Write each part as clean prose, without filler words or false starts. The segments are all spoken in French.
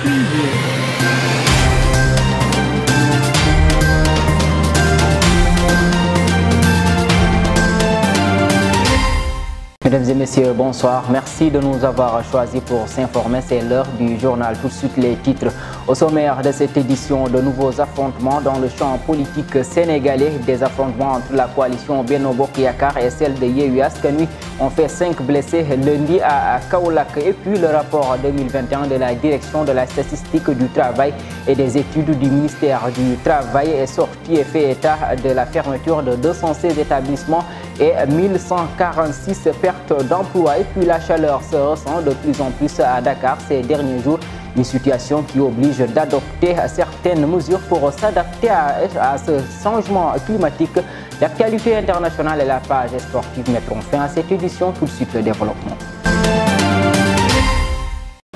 preview. Mesdames et messieurs, bonsoir. Merci de nous avoir choisis pour s'informer. C'est l'heure du journal. Tout de suite, les titres. Au sommaire de cette édition, de nouveaux affrontements dans le champ politique sénégalais. Des affrontements entre la coalition Benno Bokk Yakaar et celle de Yewwi Askan Wi ont fait 5 blessés lundi à Kaolack. Et puis le rapport 2021 de la direction de la statistique du travail et des études du ministère du Travail est sorti et fait état de la fermeture de 216 établissements et 1146 pertes d'emploi. Et puis la chaleur se ressent de plus en plus à Dakar ces derniers jours. Une situation qui oblige d'adopter certaines mesures pour s'adapter à ce changement climatique. L'actualité internationale et la page sportive mettront fin à cette édition. Tout de suite, le développement.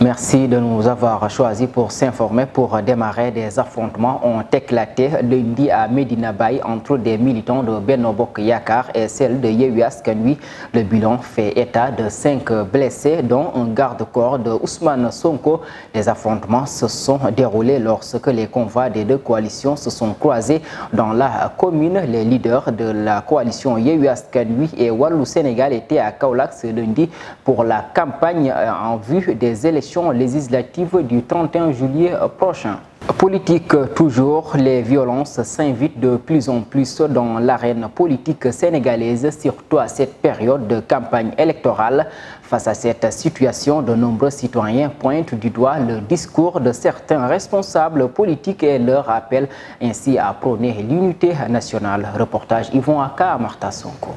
Merci de nous avoir choisis pour s'informer. Pour démarrer, des affrontements ont éclaté lundi à Medina Baye entre des militants de Benno Bokk Yakaar et celle de Yewwi Askan Wi. Le bilan fait état de 5 blessés, dont un garde-corps de Ousmane Sonko. Les affrontements se sont déroulés lorsque les convois des deux coalitions se sont croisés dans la commune. Les leaders de la coalition Yewwi Askan Wi et Wallu Sénégal étaient à Kaolack ce lundi pour la campagne en vue des élections législatives du 31 juillet prochain. Politique toujours, les violences s'invitent de plus en plus dans l'arène politique sénégalaise, surtout à cette période de campagne électorale. Face à cette situation, de nombreux citoyens pointent du doigt le discours de certains responsables politiques et leur appellent ainsi à prôner l'unité nationale. Reportage Yvon Aka, Martha Sonko.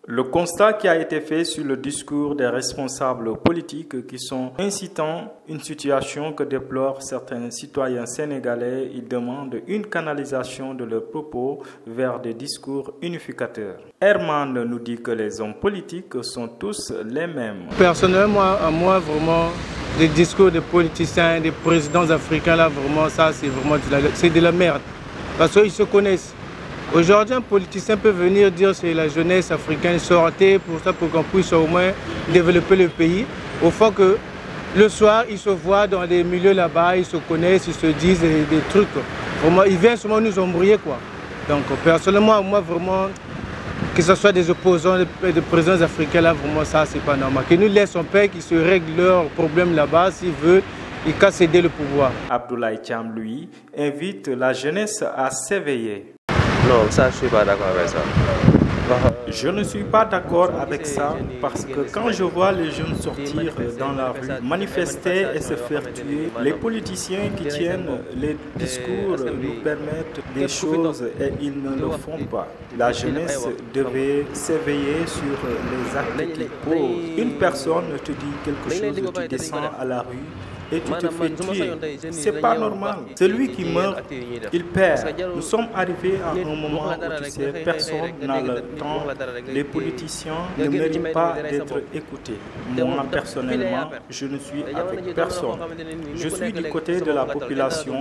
Le constat qui a été fait sur le discours des responsables politiques qui sont incitant une situation que déplorent certains citoyens sénégalais, ils demandent une canalisation de leurs propos vers des discours unificateurs. Herman nous dit que les hommes politiques sont tous les mêmes. Personnellement, moi vraiment, les discours des politiciens, des présidents africains, là vraiment, ça c'est vraiment de la merde. Parce qu'ils se connaissent. Aujourd'hui, un politicien peut venir dire que la jeunesse africaine sortait pour ça, pour qu'on puisse au moins développer le pays. Au fond que le soir, ils se voient dans des milieux là-bas, ils se connaissent, ils se disent des trucs. Vraiment, ils viennent seulement nous embrouiller, quoi. Donc, personnellement, moi, vraiment, que ce soit des opposants, des présidents africains, là, vraiment, ça, c'est pas normal. Qu'ils nous laissent en paix, qu'ils se règlent leurs problèmes là-bas, s'ils veulent. Il qu'à céder le pouvoir. Abdoulaye Thiam, lui, invite la jeunesse à s'éveiller. Non, ça, je ne suis pas d'accord avec ça. Je ne suis pas d'accord avec ça parce que quand je vois les jeunes sortir dans la rue, manifester et se faire tuer, les politiciens qui tiennent les discours nous permettent des choses et ils ne le font pas. La jeunesse devait s'éveiller sur les actes qu'ils posent. Une personne te dit quelque chose, tu descends à la rue et tu te fais tuer. C'est pas normal. Celui qui meurt, il perd. Nous sommes arrivés à un moment où tu sais, personne n'a le temps. Les politiciens ne méritent pas d'être écoutés. Moi, personnellement, je ne suis avec personne. Je suis du côté de la population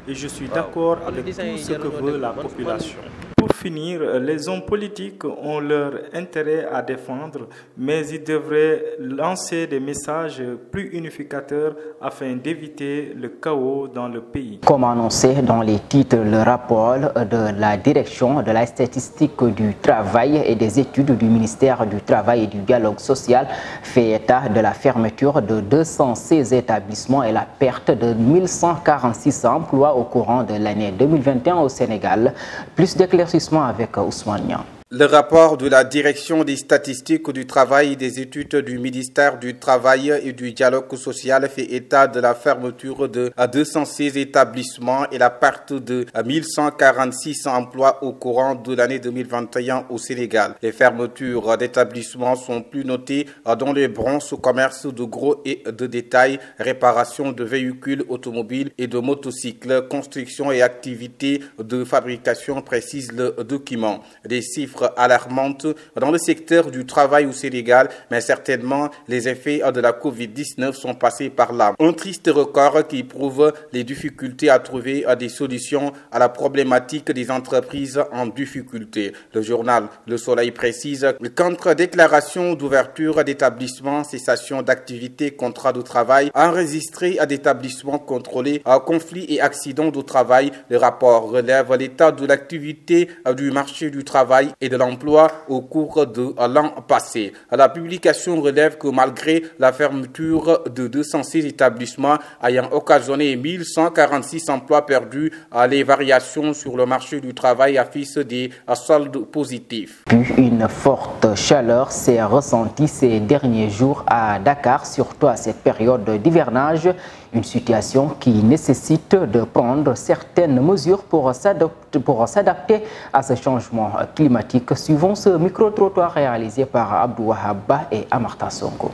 et je suis d'accord avec tout ce que veut la population. Pour finir, les hommes politiques ont leur intérêt à défendre, mais ils devraient lancer des messages plus unificateurs afin d'éviter le chaos dans le pays. Comme annoncé dans les titres, le rapport de la direction de la statistique du travail et des études du ministère du Travail et du Dialogue social fait état de la fermeture de 216 établissements et la perte de 1146 emplois au courant de l'année 2021 au Sénégal. Plus d'éclaircissements avec Ousmane Niang. Le rapport de la Direction des statistiques du travail et des études du ministère du Travail et du Dialogue social fait état de la fermeture de 206 établissements et la perte de 1146 emplois au courant de l'année 2021 au Sénégal. Les fermetures d'établissements sont plus notées dans les branches commerce de gros et de détail, réparation de véhicules automobiles et de motocycles, construction et activités de fabrication, précise le document. Des chiffres chiffres alarmants dans le secteur du travail au Sénégal, mais certainement les effets de la Covid-19 sont passés par là. Un triste record qui prouve les difficultés à trouver des solutions à la problématique des entreprises en difficulté. Le journal Le Soleil précise qu'entre déclaration d'ouverture d'établissements, cessation d'activité, contrat de travail, enregistré à d'établissements contrôlés, conflits et accidents de travail, le rapport relève l'état de l'activité du marché du travail et de l'emploi au cours de l'an passé. La publication relève que malgré la fermeture de 206 établissements ayant occasionné 1146 emplois perdus, les variations sur le marché du travail affichent des soldes positifs. Une forte chaleur s'est ressentie ces derniers jours à Dakar, surtout à cette période d'hivernage. Une situation qui nécessite de prendre certaines mesures pour s'adapter à ce changement climatique. Suivons ce micro-trottoir réalisé par Abdou Wahab et Amarta Sonko.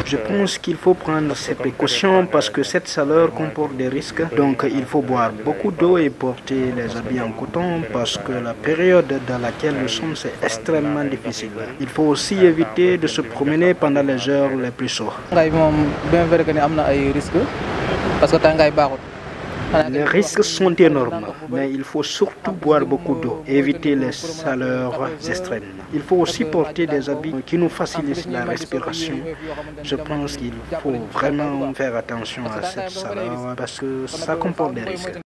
Je pense qu'il faut prendre ces précautions parce que cette chaleur comporte des risques. Donc il faut boire beaucoup d'eau et porter les habits en coton parce que la période dans laquelle nous sommes c'est extrêmement difficile. Il faut aussi éviter de se promener pendant les heures les plus chaudes. Les risques sont énormes, mais il faut surtout boire beaucoup d'eau et éviter les chaleurs extrêmes. Il faut aussi porter des habits qui nous facilitent la respiration. Je pense qu'il faut vraiment faire attention à cette chaleur parce que ça comporte des risques.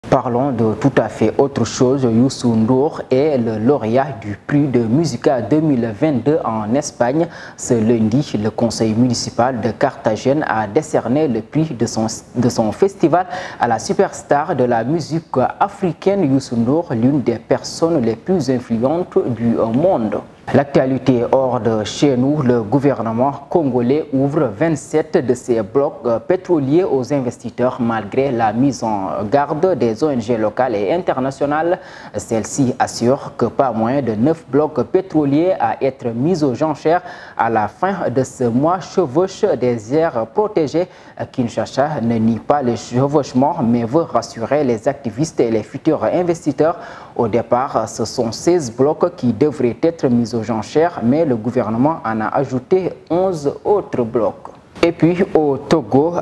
Parlons de tout à fait autre chose. Youssou N'Dour est le lauréat du prix de Musica 2022 en Espagne. Ce lundi, le conseil municipal de Carthagène a décerné le prix de son festival à la superstar de la musique africaine Youssou N'Dour, l'une des personnes les plus influentes du monde. L'actualité hors de chez nous, le gouvernement congolais ouvre 27 de ses blocs pétroliers aux investisseurs malgré la mise en garde des ONG locales et internationales. Celle-ci assure que pas moins de 9 blocs pétroliers à être mis aux enchères à la fin de ce mois chevauchent des aires protégées. Kinshasa ne nie pas le chevauchement mais veut rassurer les activistes et les futurs investisseurs. Au départ, ce sont 16 blocs qui devraient être mis aux enchères, mais le gouvernement en a ajouté 11 autres blocs. Et puis au Togo,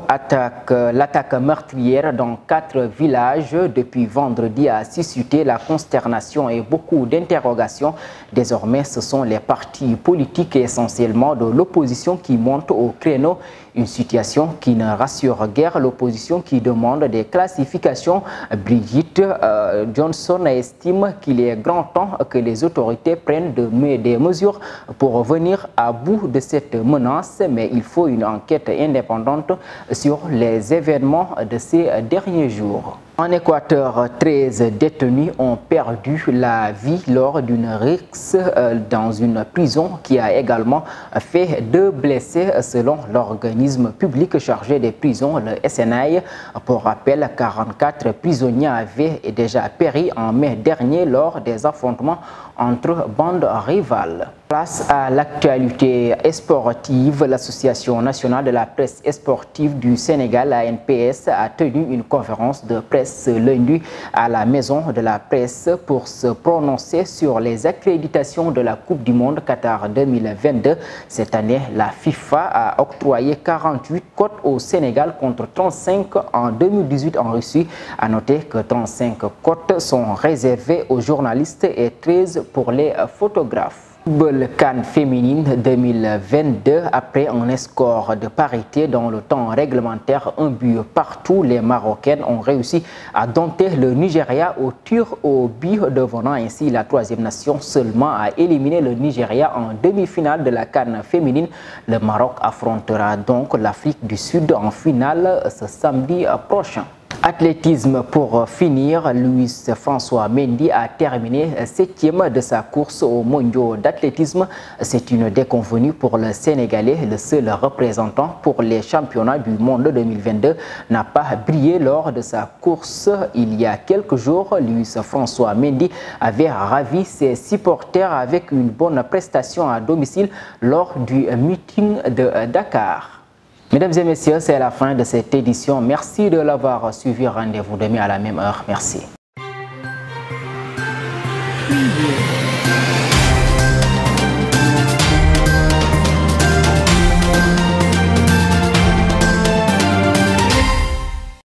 l'attaque meurtrière dans 4 villages depuis vendredi a suscité la consternation et beaucoup d'interrogations. Désormais, ce sont les partis politiques essentiellement de l'opposition qui montent au créneau. Une situation qui ne rassure guère l'opposition qui demande des classifications. Brigitte Johnson estime qu'il est grand temps que les autorités prennent des mesures pour venir à bout de cette menace, mais il faut une enquête indépendante sur les événements de ces derniers jours. En Équateur, 13 détenus ont perdu la vie lors d'une rixe dans une prison qui a également fait 2 blessés selon l'organisme public chargé des prisons, le SNI. Pour rappel, 44 prisonniers avaient déjà péri en mai dernier lors des affrontements entre bandes rivales. Place à l'actualité sportive, l'Association nationale de la presse sportive du Sénégal, ANPS, a tenu une conférence de presse ce lundi à la Maison de la Presse pour se prononcer sur les accréditations de la Coupe du Monde Qatar 2022. Cette année, la FIFA a octroyé 48 cotes au Sénégal contre 35 en 2018 en Russie. À noter que 35 cotes sont réservées aux journalistes et 13 pour les photographes. Le CAN féminine 2022, après un score de parité dans le temps réglementaire, un but partout, les Marocaines ont réussi à dompter le Nigeria au tir au but, devenant ainsi la 3e nation seulement à éliminer le Nigeria en demi-finale de la CAN féminine. Le Maroc affrontera donc l'Afrique du Sud en finale ce samedi prochain. Athlétisme pour finir, Luis François Mendy a terminé 7e de sa course aux mondiaux d'athlétisme. C'est une déconvenue pour le Sénégalais. Le seul représentant pour les championnats du monde 2022 n'a pas brillé lors de sa course. Il y a quelques jours, Luis François Mendy avait ravi ses supporters avec une bonne prestation à domicile lors du meeting de Dakar. Mesdames et messieurs, c'est la fin de cette édition. Merci de l'avoir suivi. Rendez-vous demain à la même heure. Merci.